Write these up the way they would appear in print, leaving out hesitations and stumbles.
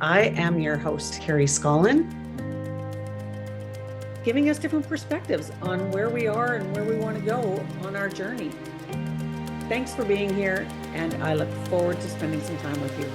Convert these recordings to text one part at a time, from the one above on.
I am your host, Carrie, giving us different perspectives on where we are and where we want to go on our journey. Thanks for being here, and I look forward to spending some time with you.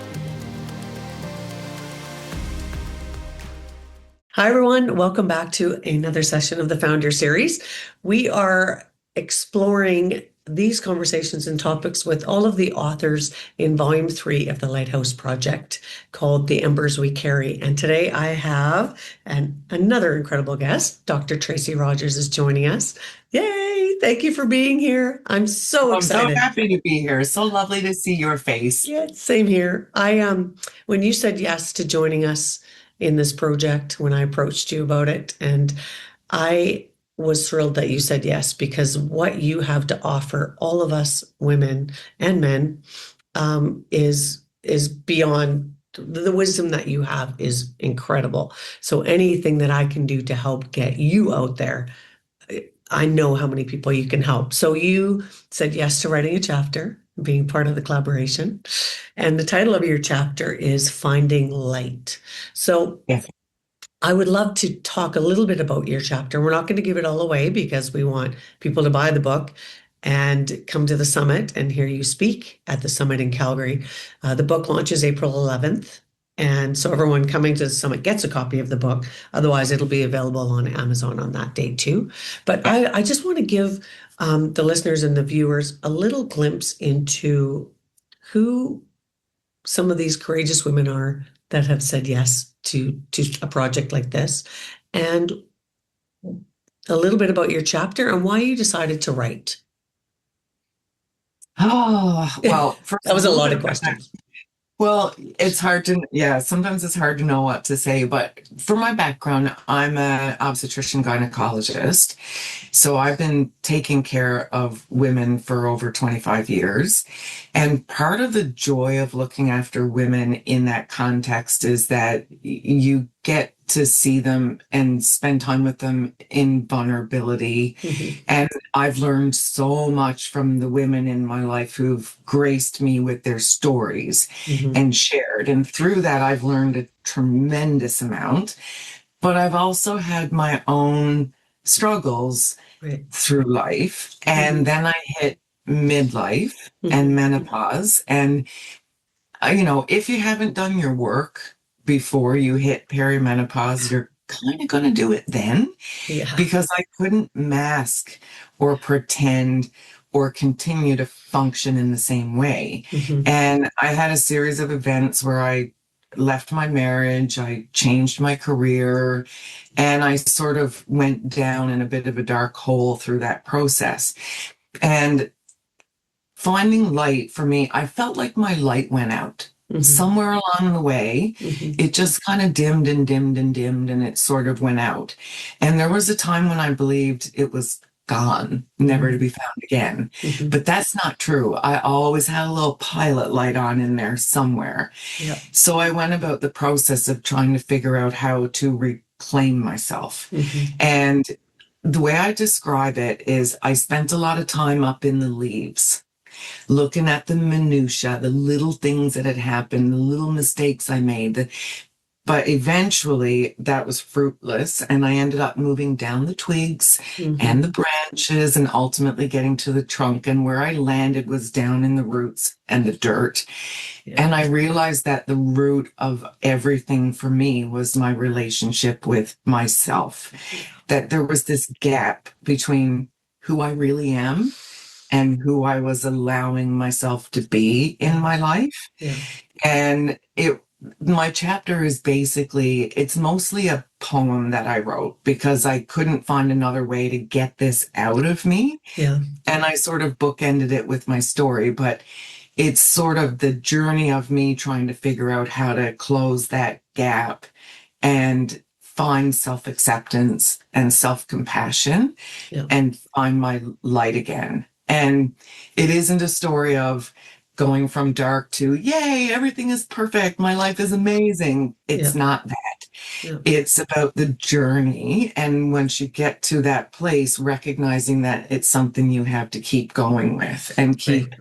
Hi, everyone. Welcome back to another session of the FoundHer Series. We are exploring these conversations and topics with all of the authors in Volume 3 of the Lighthouse Project called The Embers We Carry. And today I have another incredible guest. Dr. Tracy Rogers is joining us. Yay! Thank you for being here. I'm so excited. I'm so happy to be here. So lovely to see your face. Yeah, same here. When you said yes to joining us in this project, when I approached you about it, and I was thrilled that you said yes, because what you have to offer all of us women and men is beyond. The wisdom that you have is incredible. So anything that I can do to help get you out there, I know how many people you can help. So you said yes to writing a chapter, being part of the collaboration. And the title of your chapter is Finding Light. So yes. I would love to talk a little bit about your chapter. We're not going to give it all away because we want people to buy the book and come to the summit and hear you speak at the summit in Calgary. The book launches April 11th. And so everyone coming to the summit gets a copy of the book. Otherwise, it'll be available on Amazon on that day too. But I just want to give the listeners and the viewers a little glimpse into who some of these courageous women are that have said yes to a project like this, and a little bit about your chapter and why you decided to write. Oh, well, that was a lot of questions. Well, it's hard to, sometimes it's hard to know what to say, but for my background, I'm an obstetrician-gynecologist. So I've been taking care of women for over 25 years. And part of the joy of looking after women in that context is that you get to see them and spend time with them in vulnerability. Mm-hmm. And I've learned so much from the women in my life who've graced me with their stories. Mm-hmm. And shared. And through that, I've learned a tremendous amount. But I've also had my own struggles through life. And then I hit midlife and menopause. And, if you haven't done your work before you hit perimenopause, you're kind of going to do it then. Yeah. Because I couldn't mask or pretend or continue to function in the same way. Mm-hmm. And I had a series of events where I left my marriage, I changed my career, and I sort of went down in a bit of a dark hole through that process. And finding light for me, I felt like my light went out. Mm-hmm. Somewhere along the way, it just kind of dimmed and dimmed and dimmed, and it sort of went out. And there was a time when I believed it was gone, never to be found again. Mm-hmm. But that's not true. I always had a little pilot light on in there somewhere. Yep. So I went about the process of trying to figure out how to reclaim myself. Mm-hmm. And the way I describe it is I spent a lot of time up in the leaves, looking at the minutia, the little things that had happened, the little mistakes I made. But eventually that was fruitless, and I ended up moving down the twigs and the branches and ultimately getting to the trunk. And where I landed was down in the roots and the dirt. Yeah. And I realized that the root of everything for me was my relationship with myself, that there was this gap between who I really am and who I was allowing myself to be in my life. Yeah. And my chapter is it's mostly a poem that I wrote because I couldn't find another way to get this out of me. Yeah. And I sort of bookended it with my story, but it's sort of the journey of me trying to figure out how to close that gap and find self-acceptance and self-compassion and find my light again. And it isn't a story of going from dark to, yay, everything is perfect, my life is amazing. It's not that. Yeah. It's about the journey. And once you get to that place, recognizing that it's something you have to keep going with and keep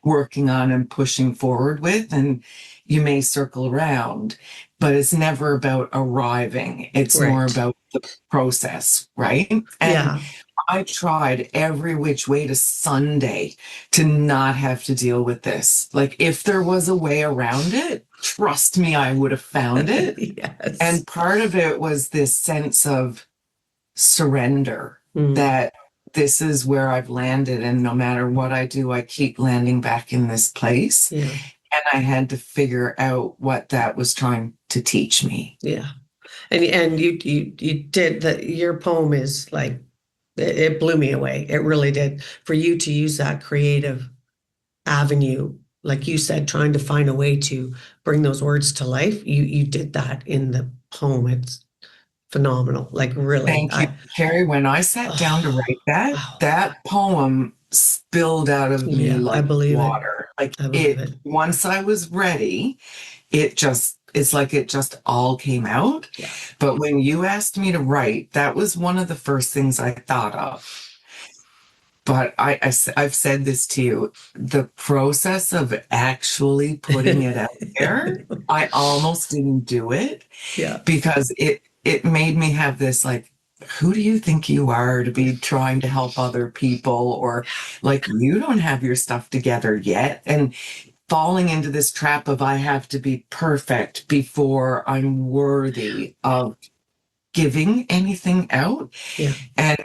working on and pushing forward with. And you may circle around, but it's never about arriving. It's more Right. about the process, right? And Yeah. I tried every which way to Sunday to not have to deal with this. Like, if there was a way around it, trust me, I would have found it. Yes. And part of it was this sense of surrender, Mm. that this is where I've landed. And no matter what I do, I keep landing back in this place. Yeah. And I had to figure out what that was trying to teach me. Yeah. And you did that. Your poem is like, it blew me away. It really did. For you to use that creative avenue, like you said, trying to find a way to bring those words to life, you did that in the poem. It's phenomenal. Like really, Thank you, Carrie. When I sat down to oh, write that, wow. that poem spilled out of me Yeah, I like believe it. water. Like, I believe it, it. once I was ready, it's like it just all came out. Yeah. But when you asked me to write, that was one of the first things I thought of. But I've said this to you, the process of actually putting it out there, I almost didn't do it Yeah. because it made me have this, like, who do you think you are to be trying to help other people? Or like, you don't have your stuff together yet. And falling into this trap of, I have to be perfect before I'm worthy of giving anything out. Yeah. And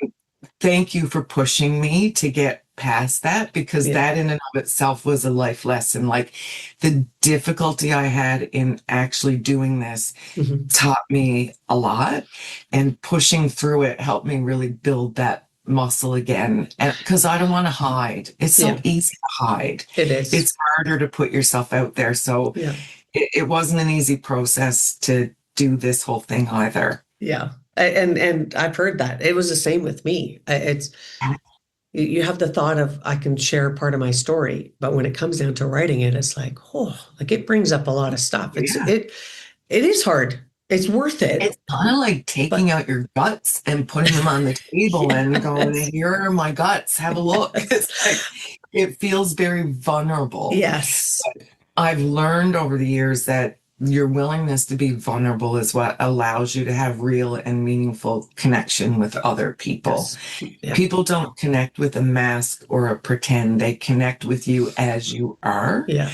thank you for pushing me to get past that, because Yeah. that in and of itself was a life lesson. Like, the difficulty I had in actually doing this Mhm. taught me a lot, and pushing through it helped me really build that muscle again. And because I don't want to hide, it's so Yeah. easy to hide. It is. It's harder to put yourself out there. So Yeah. it wasn't an easy process to do this whole thing either. Yeah. And I've heard that. It was the same with me. It's you have the thought of, I can share part of my story, but when it comes down to writing it, it's like, oh, like it brings up a lot of stuff. Yeah. It is hard. It's worth it. It's kind of like taking out your guts and putting them on the table and going, Yes. here are my guts, have a look. Yes. It's like, it feels very vulnerable. Yes. I've learned over the years that your willingness to be vulnerable is what allows you to have real and meaningful connection with other people. Yes. Yeah. People don't connect with a mask or a pretend. They connect with you as you are. Yeah.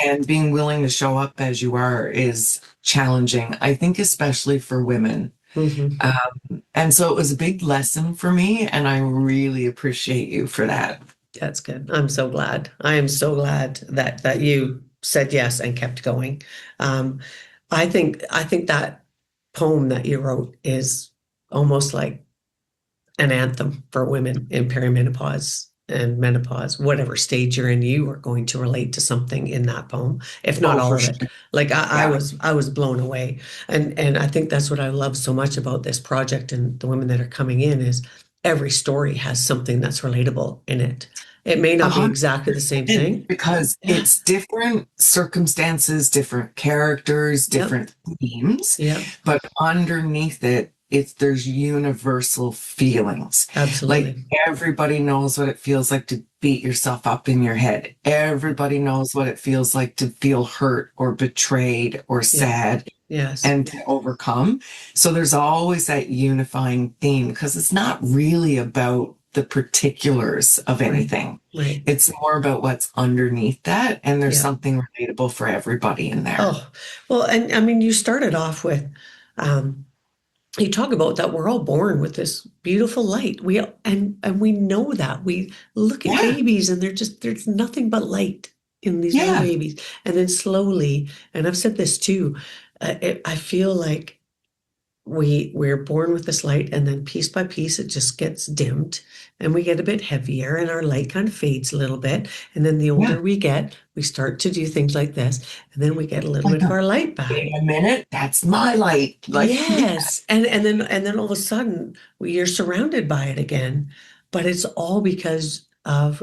And being willing to show up as you are is challenging, I think, especially for women. Mm-hmm. And so it was a big lesson for me, and I really appreciate you for that. That's good. I'm so glad. I am so glad that you said yes and kept going. Um, I think that poem that you wrote is almost like an anthem for women in perimenopause and menopause, whatever stage you're in. You are going to relate to something in that poem, if not Oh, all for of it. sure. Like I Yeah. was blown away, and I think that's what I love so much about this project and the women that are coming in is every story has something that's relatable in it. It may not be exactly the same 100%, thing. because Yeah. it's different circumstances, different characters, Yep. different themes, Yeah, but underneath it, there's universal feelings. Like, absolutely. everybody knows what it feels like to beat yourself up in your head. Everybody knows what it feels like to feel hurt or betrayed or sad Yes. and to overcome. So there's always that unifying theme, because it's not really about the particulars of anything. Right. It's more about what's underneath that, and there's Yeah. something relatable for everybody in there. Oh, well, and I mean, you started off with, you talk about that we're all born with this beautiful light. And we know that. We look at Yeah. babies and there's nothing but light in these little Yeah. babies. And then slowly, and I've said this too, I feel like we're born with this light, and then piece by piece it just gets dimmed and we get a bit heavier and our light kind of fades a little bit. And then the older Yeah. we get, we start to do things like this, and then we get a little bit of our light back. Wait a minute, that's my light. Like, Yes. And then all of a sudden you're surrounded by it again. But it's all because of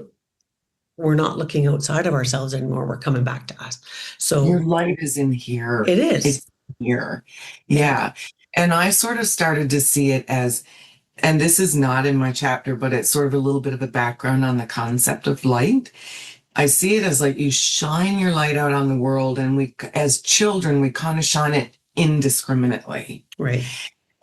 we're not looking outside of ourselves anymore. We're coming back to us. So your light is in here. it is. It's here. Yeah. And I sort of started to see it as, and this is not in my chapter, but it's sort of a little bit of a background on the concept of light. I see it as like you shine your light out on the world, and we, as children, we kind of shine it indiscriminately. Right.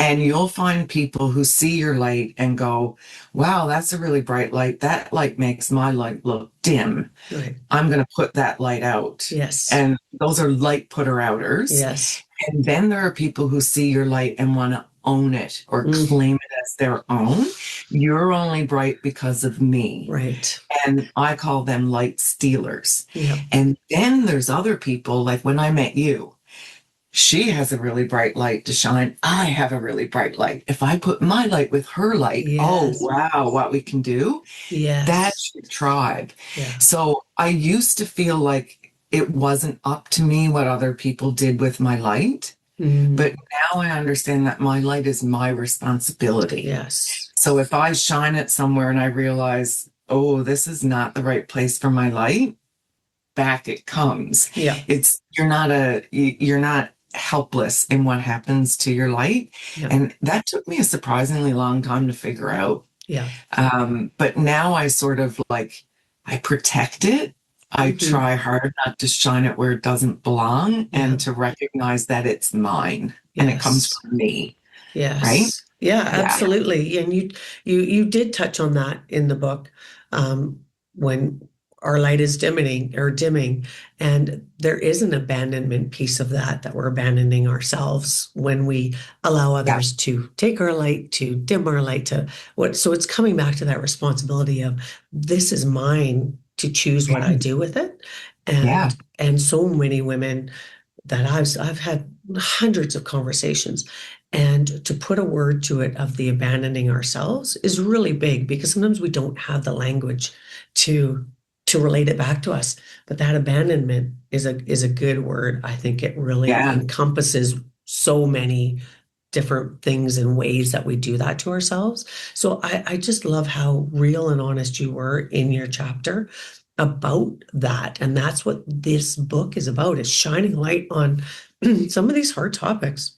And you'll find people who see your light and go, wow, that's a really bright light. That light makes my light look dim. Right. I'm going to put that light out. Yes. And those are light putter outers. Yes. And then there are people who see your light and want to own it or claim it as their own. You're only bright because of me. Right. And I call them light stealers. Yeah. And then there's other people, like when I met you, she has a really bright light to shine. I have a really bright light. If I put my light with her light, oh, wow, what we can do. Yes. That's your tribe. Yeah. So I used to feel like it wasn't up to me what other people did with my light. But now I understand that my light is my responsibility. Yes. So if I shine it somewhere and I realize, oh, this is not the right place for my light, back it comes. Yeah. You're not helpless in what happens to your light. Yeah. And that took me a surprisingly long time to figure out. Yeah. But now I sort of like, I protect it. I try hard not to shine it where it doesn't belong and to recognize that it's mine and it comes from me. Yes. Right? Yeah, absolutely. And you did touch on that in the book, when our light is dimming, and there is an abandonment piece of that we're abandoning ourselves when we allow others to take our light, to dim our light, so it's coming back to that responsibility of, this is mine to choose what I do with it. And so many women that I've had hundreds of conversations, and to put a word to it of the abandoning ourselves is really big, because sometimes we don't have the language to relate it back to us. But that abandonment is a good word. I think it really encompasses so many different things and ways that we do that to ourselves. So I just love how real and honest you were in your chapter about that. And that's what this book is about, is shining light on some of these hard topics.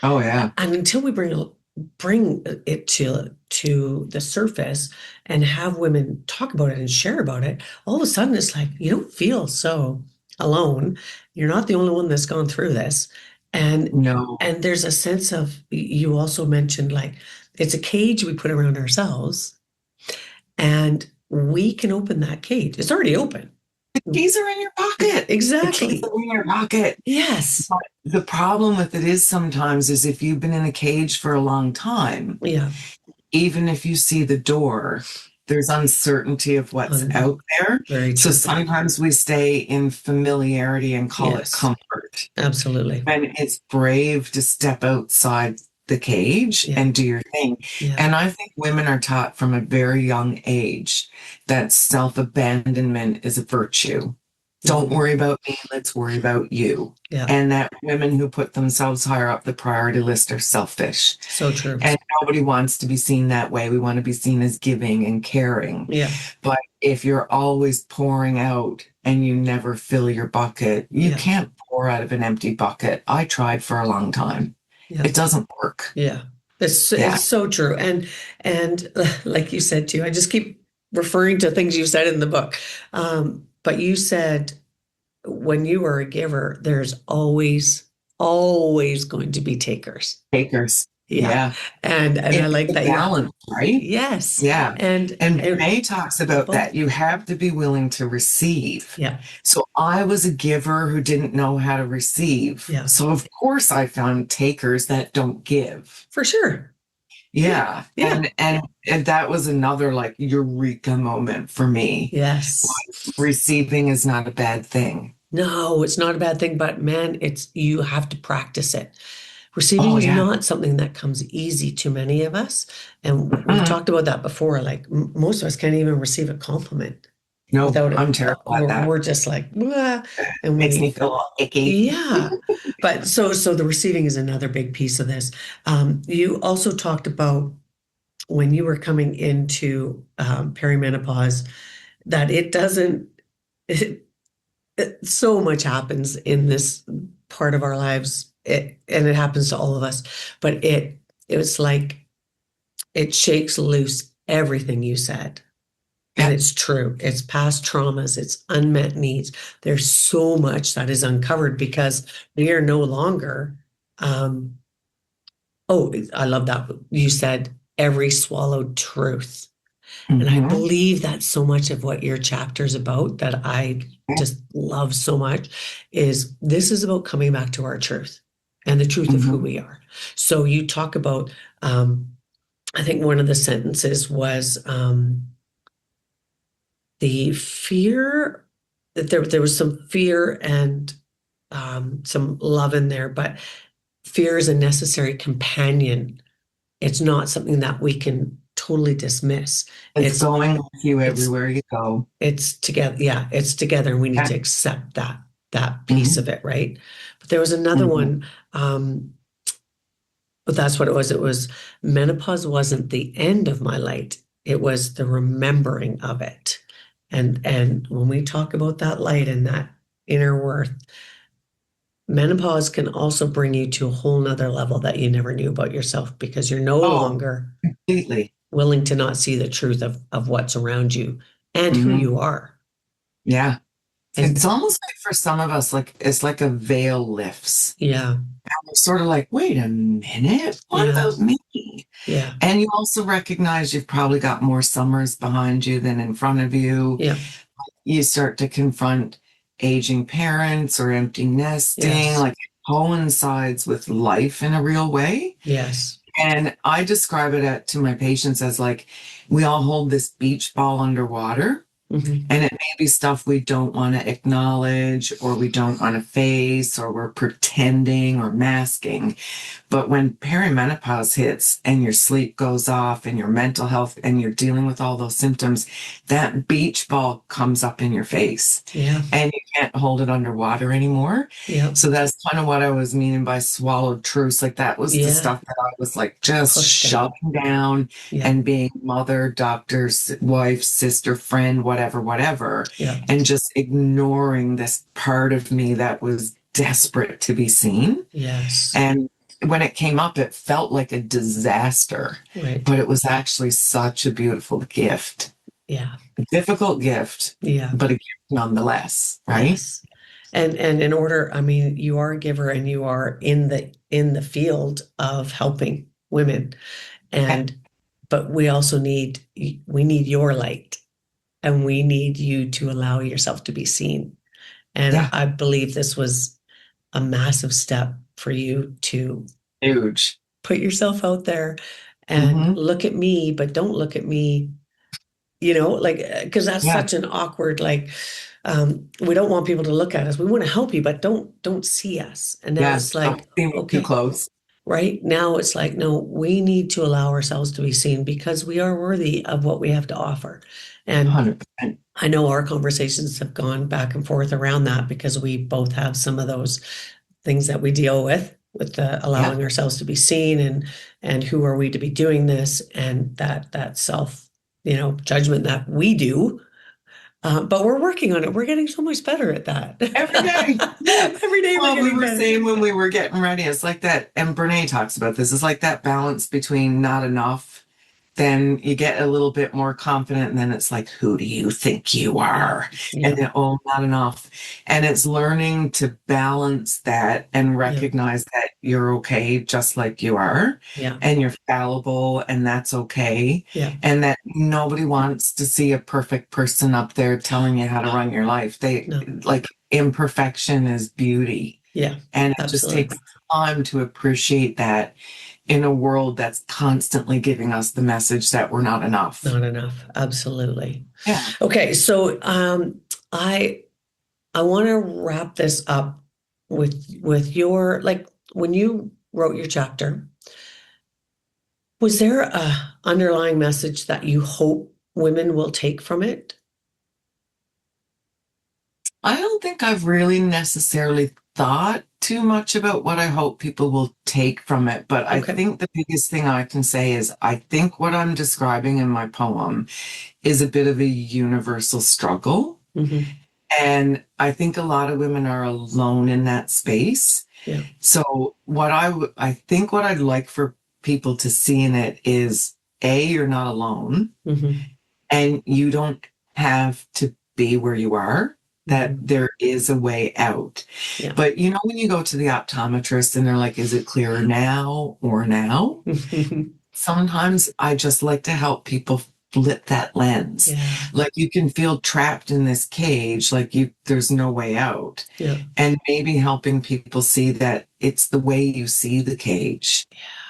Oh, yeah. And until we bring it to the surface and have women talk about it and share about it, all of a sudden it's like, you don't feel so alone. You're not the only one that's gone through this. And there's a sense of, you also mentioned, like, it's a cage we put around ourselves, and we can open that cage. It's already open. The keys are in your pocket. Exactly. The keys are in your pocket. Yes. But the problem with it is sometimes is if you've been in a cage for a long time, even if you see the door, there's uncertainty of what's out there. Very so true. sometimes we stay in familiarity and call it comfort. Absolutely. And it's brave to step outside the cage and do your thing. And I think women are taught from a very young age that self-abandonment is a virtue. Don't worry about me, let's worry about you. And that women who put themselves higher up the priority list are selfish. So true. And nobody wants to be seen that way. We want to be seen as giving and caring. But if you're always pouring out and you never fill your bucket, you can't pour out of an empty bucket. I tried for a long time. It doesn't work. It's so true. And like you said too, I just keep referring to things you said in the book. But you said, when you are a giver, there's always going to be takers. And I like that balance, right? Yes. And May talks about that. You have to be willing to receive. So I was a giver who didn't know how to receive. So of course I found takers that don't give. For sure. And that was another like eureka moment for me. Like, receiving is not a bad thing. No, it's not a bad thing, but man, you have to practice it. Receiving is not something that comes easy to many of us. And we've talked about that before. Like, most of us can't even receive a compliment. No, I'm terrified of that. We're just like, and it makes me feel all icky. But so the receiving is another big piece of this. You also talked about, when you were coming into perimenopause, that so much happens in this part of our lives, and it happens to all of us, but it was like, it shakes loose everything you said And Yeah. it's true. It's past traumas, it's unmet needs. There's so much that is uncovered because we are no longer, oh, I love that. You said every swallowed truth. And I Mm-hmm. believe that's so much of what your chapter is about that I just love so much is this is about coming back to our truth and the truth of who Mm-hmm. we are. So you talk about, I think one of the sentences was the fear that there was some fear and some love in there, but fear is a necessary companion. It's not something that we can totally dismiss. It's going with you it's everywhere you go. it's together. Yeah, it's together, and we need Yeah. to accept that piece Mm-hmm. of it, right? But there was another Mm-hmm. one. But that's what it was. It was menopause wasn't the end of my light. It was the remembering of it. And when we talk about that light and that inner worth, menopause can also bring you to a whole nother level that you never knew about yourself because you're no Oh, longer completely. willing to not see the truth of what's around you and who Mm-hmm. you are. Yeah. It's And almost like for some of us, like it's like a veil lifts. yeah, We're sort of like, wait a minute, what yeah, about me? yeah, And you also recognize you've probably got more summers behind you than in front of you. yeah, You start to confront aging parents or empty nesting, yes, like it coincides with life in a real way. yes, And I describe to my patients as like, we all hold this beach ball underwater. mhm, And it may be stuff we don't want to acknowledge or we don't want to face or we're pretending or masking. But when perimenopause hits and your sleep goes off and your mental health and you're dealing with all those symptoms, that beach ball comes up in your face yeah, and you can't hold it underwater anymore. yeah, So that's kind of what I was meaning by swallowed truths. Like that was the yeah, stuff that I was like just push down. shoving down Yeah, and being mother, doctor, wife, sister, friend, whatever, whatever, yeah, and just ignoring this part of me that was desperate to be seen. yes, And when it came up, it felt like a disaster, right. but it was actually such a beautiful gift. Yeah, A difficult gift, yeah, but a gift nonetheless, right? yes. And in order, I mean, you are a giver and you are in the field of helping women. Yeah. And but we need your light and we need you to allow yourself to be seen. And Yeah. I believe this was a massive step for you to Huge. put yourself out there and Hmm. look at me, but don't look at me, like, because that's Yeah. such an awkward, like, we don't want people to look at us. We want to help you, but don't see us. And now Yeah. it's Don't like, see me too okay, close. right now it's like, no, we need to allow ourselves to be seen because we are worthy of what we have to offer. And 100%. I know our conversations have gone back and forth around that because we both have some of those things that we deal with the Yeah. allowing ourselves to be seen and who are we to be doing this and that self, judgment that we do. But we're working on it. We're getting so much better at that. Every day. Yeah. Every day we're Well, we getting were better. saying when we were getting ready, it's like that, and Brene talks about this, it's like that balance between not enough. Then you get a little bit more confident, and then it's like, who do you think you are? And Yeah, then, oh, not enough. And it's learning to balance that and yeah, recognize that you're okay just like you are, yeah, and you're fallible, and that's okay. yeah. And that nobody wants to see a perfect person up there telling you how to run your life. They No, like imperfection is beauty. yeah, And it just takes absolutely. time to appreciate that in a world that's constantly giving us the message that we're not enough. Not enough. Absolutely. Yeah. Okay, so I want to wrap this up with your, like, when you wrote your chapter, was there a underlying message that you hope women will take from it? I don't think I've really necessarily thought too much about what I hope people will take from it, but I Okay. think the biggest thing I can say is I think what I'm describing in my poem is a bit of a universal struggle. Hmm. And I think a lot of women are alone in that space. Yeah. So I think what I'd like for people to see in it is A, you're not alone. Hmm. and you don't have to be where you are, that Mhm. there is a way out. Yeah. But you know, when you go to the optometrist and they're like, is it clearer now or now? Sometimes I just like to help people flip that lens. Yeah. Like you can feel trapped in this cage, like there's no way out. Yeah. And maybe helping people see that it's the way you see the cage.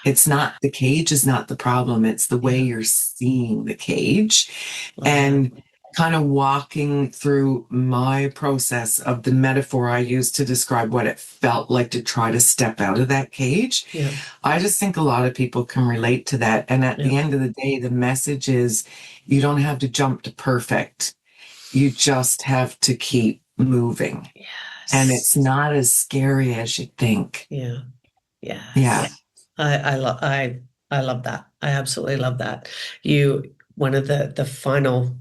It's not, the cage is not the problem. It's the way you're seeing the cage. Love And that. kind of walking through my process of the metaphor I used to describe what it felt like to try to step out of that cage. Yeah. I just think a lot of people can relate to that. And at the end of the day, the message is you don't have to jump to perfect. You just have to keep moving. Yes. And it's not as scary as you think. Yeah. Yes. Yeah. I love that. I absolutely love that. One of the final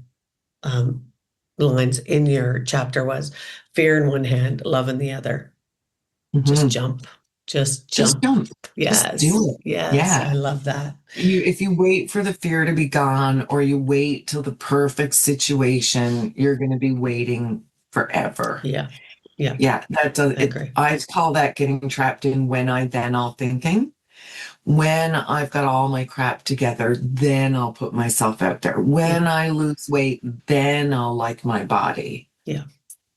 lines in your chapter was fear in one hand, love in the other. Just jump. Just Just jump. jump. Yes. Just do it. Yes. Yeah. I love that. If you wait for the fear to be gone or you wait till the perfect situation, you're going to be waiting forever. Yeah. Yeah. Yeah. That does I agree. I call that getting trapped in when I then all thinking. When I've got all my crap together, then I'll put myself out there. When I lose weight, then I'll like my body. Yeah.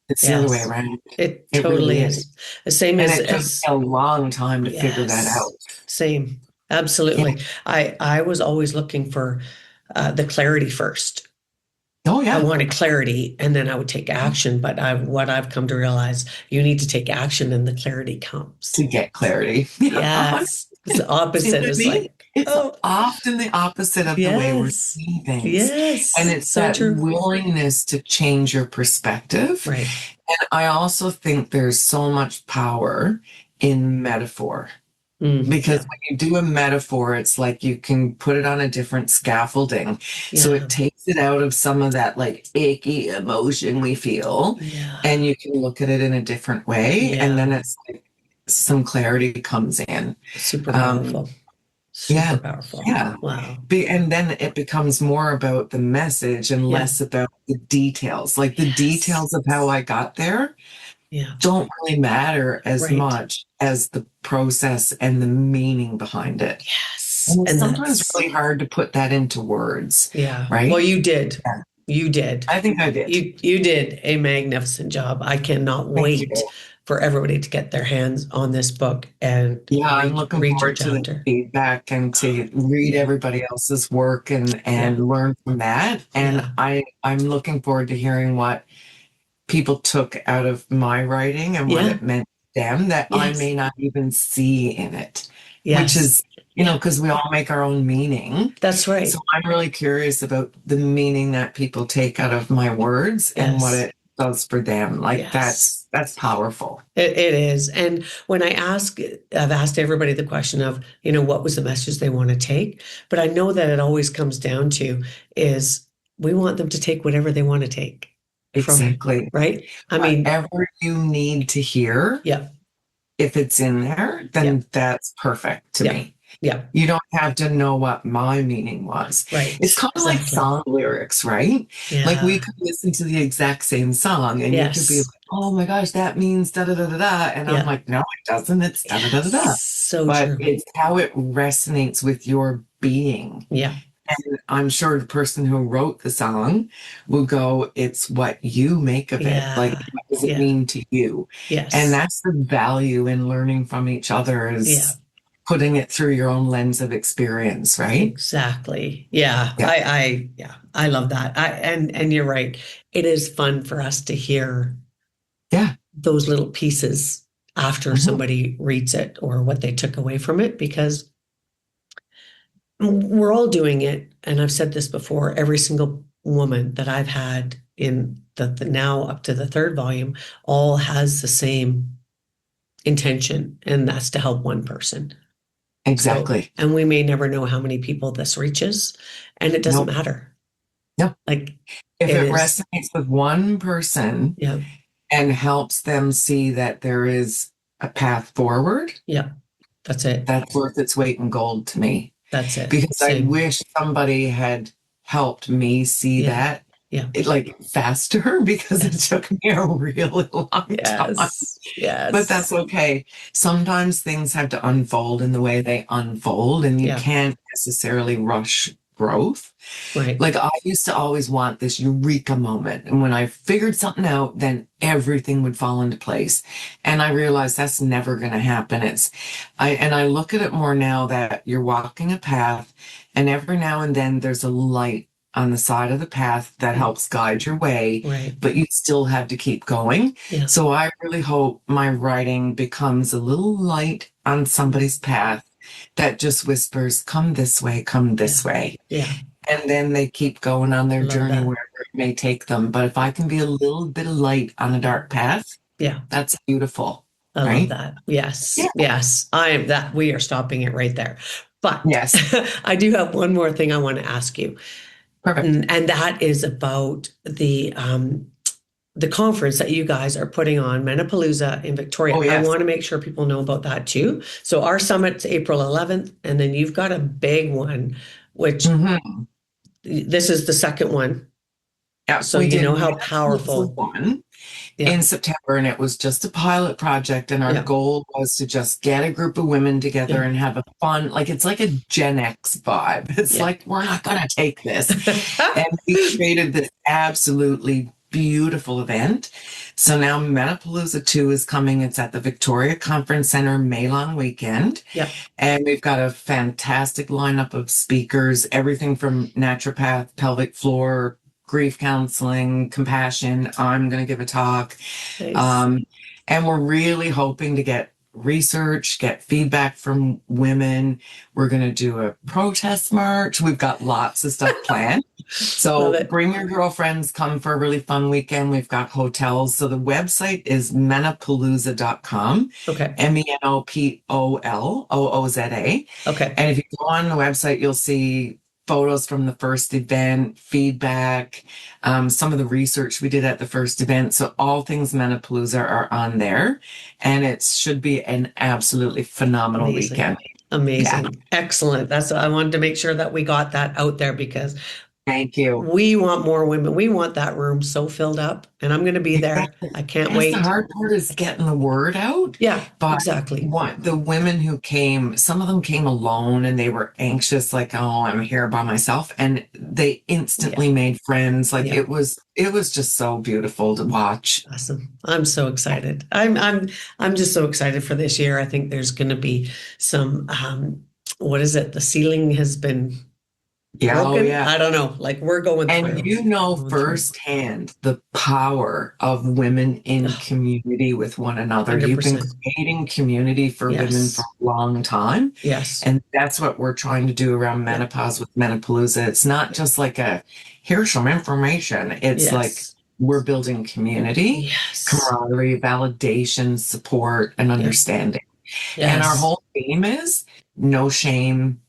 It's the other way around. It totally really is. The same And as it took a long time to figure that out. Same. Absolutely. I was always looking for the clarity first. Oh yeah. I wanted clarity and then I would take action. But what I've come to realize, you need to take action and the clarity comes. To get clarity. Yes. It's the opposite. It's often the opposite of the way we're seeing things. Yes. And it's so that willingness to change your perspective. Right. And I also think there's so much power in metaphor. Because when you do a metaphor, it's like you can put it on a different scaffolding. Yeah. So it takes it out of some of that like icky emotion we feel. Yeah. And you can look at it in a different way. Yeah. And then it's like some clarity comes in. Super powerful. Super powerful. Yeah. Wow. And then it becomes more about the message and less about the details. Like the details of how I got there don't really matter as much as the process and the meaning behind it. Yes. And it's sometimes really hard to put that into words. Yeah. Right. Well, you did. Yeah. You did. I think I did. You did a magnificent job. I cannot wait for everybody to get their hands on this book and I'm looking forward to the feedback and to read everybody else's work and learn from that. And I'm looking forward to hearing what people took out of my writing and what it meant to them that I may not even see in it. Which is, because we all make our own meaning. That's right. So I'm really curious about the meaning that people take out of my words and what it does for them. Like that's powerful. It is. And when I've asked everybody the question of, what was the message they want to take? But I know that it always comes down to is we want them to take whatever they want to take. Exactly. Right? I mean, whatever you need to hear. Yeah. If it's in there, then that's perfect to me. Yeah. You don't have to know what my meaning was. Right. It's kind of like song lyrics, right? Yeah. Like we could listen to the exact same song and you could be like, oh my gosh, that means da da da da da. And I'm like, no, it doesn't. It's da da da da da. So but true. It's how it resonates with your being. Yeah. And I'm sure the person who wrote the song will go, it's what you make of it. Like, what does it mean to you? Yes. And that's the value in learning from each other is putting it through your own lens of experience, right? Exactly. Yeah. I love that. And you're right. It is fun for us to hear those little pieces after somebody reads it or what they took away from it, because we're all doing it. And I've said this before, every single woman that I've had in the now up to the third volume all has the same intention, and that's to help one person. Exactly. So, and we may never know how many people this reaches, and it doesn't matter. No. Like if it resonates with one person and helps them see that there is a path forward. Yeah. That's it. That's worth its weight in gold to me. That's it. Because I wish somebody had helped me see that like faster because it took me a really long time. But that's okay. Sometimes things have to unfold in the way they unfold, and you can't necessarily rush growth. Right. Like I used to always want this eureka moment. And when I figured something out, then everything would fall into place. And I realized that's never going to happen. I look at it more now that you're walking a path, and every now and then there's a light on the side of the path that helps guide your way, but you still have to keep going. So I really hope my writing becomes a little light on somebody's path that just whispers, come this way, come this way. And then they keep going on their journey wherever it may take them. But if I can be a little bit of light on a dark path, that's beautiful. I love that. Yes. Yes. We are stopping it right there. But I do have one more thing I want to ask you. Perfect. And that is about the conference that you guys are putting on, Menopalooza in Victoria. I want to make sure people know about that too. So our summit's April 11th, and then you've got a big one, which this is the second one. Yeah. So you know how powerful. One in September, and it was just a pilot project, and our goal was to just get a group of women together and have a fun, like it's like a Gen X vibe. It's like, we're not going to take this. And we created this absolutely beautiful event. So now Menopalooza 2 is coming. It's at the Victoria Conference Center May long weekend. And we've got a fantastic lineup of speakers, everything from naturopath, pelvic floor, grief counseling, compassion. I'm going to give a talk. And we're really hoping to get research, get feedback from women. We're going to do a protest march. We've got lots of stuff planned. So bring your girlfriends, come for a really fun weekend. We've got hotels. So the website is menopalooza.com. MENOPOLOOZA. And if you go on the website, you'll see photos from the first event, feedback, some of the research we did at the first event. So all things Menopalooza are on there, and it should be an absolutely phenomenal weekend. Amazing. Excellent. I wanted to make sure that we got that out there, because thank you. We want more women. We want that room so filled up, and I'm going to be there. I can't wait. The hard part is getting the word out. But the women who came, some of them came alone, and they were anxious, like, oh, I'm here by myself. And they instantly made friends. Like it was just so beautiful to watch. Awesome. I'm so excited. I'm just so excited for this year. I think there's going to be some, what is it? The ceiling has been broken? I don't know. Like we're going through. And firsthand the power of women in community with one another. 100%. You've been creating community for women for a long time. And that's what we're trying to do around menopause with Menopalooza. It's not just like here's some information. It's like we're building community, camaraderie, validation, support, and understanding. And our whole theme is no shame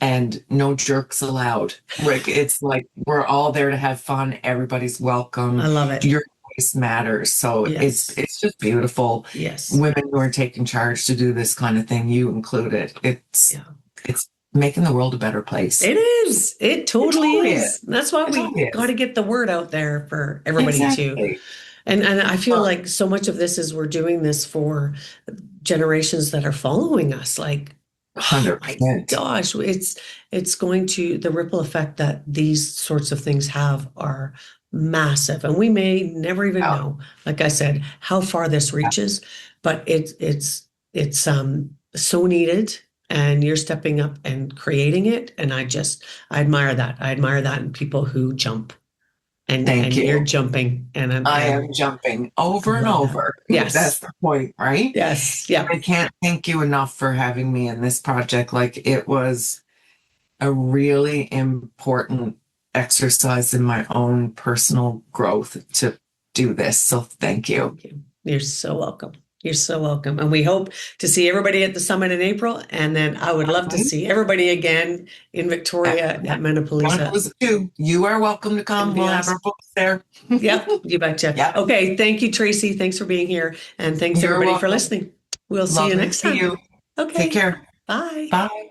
and no jerks allowed. Rick, it's like we're all there to have fun. Everybody's welcome. I love it. Your voice matters. So it's just beautiful. Women who are taking charge to do this kind of thing, you included. It's making the world a better place. It is. It totally is. That's why we got to get the word out there for everybody too. And I feel like so much of this is we're doing this for generations that are following us. Like, 100%. Oh my gosh, it's going to, the ripple effect that these sorts of things have are massive, and we may never even know, like I said, how far this reaches, but it's so needed, and you're stepping up and creating it, and I admire that. I admire that in people who jump. And you're jumping, and I am jumping over and over. Yes. That's the point, right? Yes. Yeah. I can't thank you enough for having me in this project. Like, it was a really important exercise in my own personal growth to do this. So thank you. You're so welcome. You're so welcome. And we hope to see everybody at the summit in April. And then I would love to see everybody again in Victoria at Menopalooza. Menopalooza too. You are welcome to come. We'll have our books there. Yep, you betcha. Yep. Okay. Thank you, Tracy. Thanks for being here. And thanks everybody for listening. We'll see you next time. Okay. Take care. Bye. Bye.